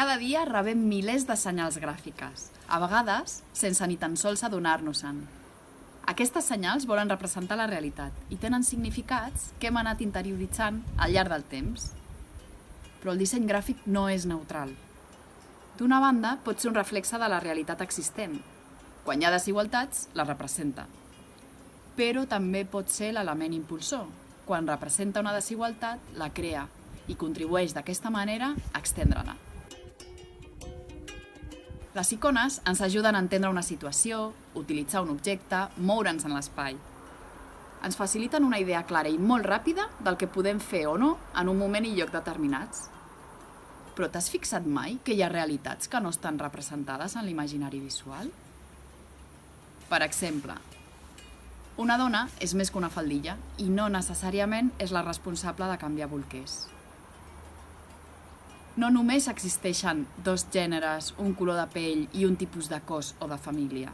Cada dia rebem milers de senyals gràfiques, a vegades sense ni tan sols adonar-nos-en. Aquestes senyals volen representar la realitat i tenen significats que hem anat interioritzant al llarg del temps. Però el disseny gràfic no és neutral. D'una banda, pot ser un reflexe de la realitat existent. Quan hi ha desigualtats, la representa. Però també pot ser l'element impulsor. Quan representa una desigualtat, la crea i contribueix d'aquesta manera a estendre-la. Les icones ens ajuden a entendre una situació, utilitzar un objecte, moure'ns en l'espai. Ens faciliten una idea clara i molt ràpida del que podem fer o no en un moment i lloc determinats. Però t'has fixat mai que hi ha realitats que no estan representades en l'imaginari visual? Per exemple, una dona és més que una faldilla i no necessàriament és la responsable de canviar bolquers. No només existeixen dos gèneres, un color de pell i un tipus de cos o de família.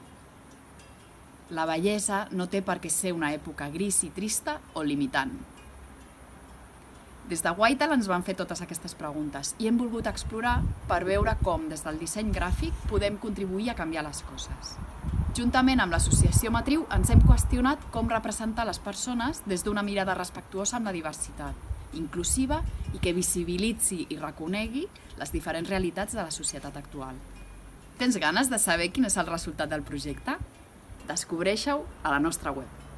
La bellesa no té per què ser una època gris i trista o limitant. Des de Whitehall ens van fer totes aquestes preguntes i hem volgut explorar per veure com, des del disseny gràfic, podem contribuir a canviar les coses. Juntament amb l'associació Matriu ens hem qüestionat com representar les persones des d'una mirada respectuosa amb la diversitat, inclusiva i que visibilitzi i reconegui les diferents realitats de la societat actual. Tens ganes de saber quin és el resultat del projecte? Descobreixeu-ho a la nostra web.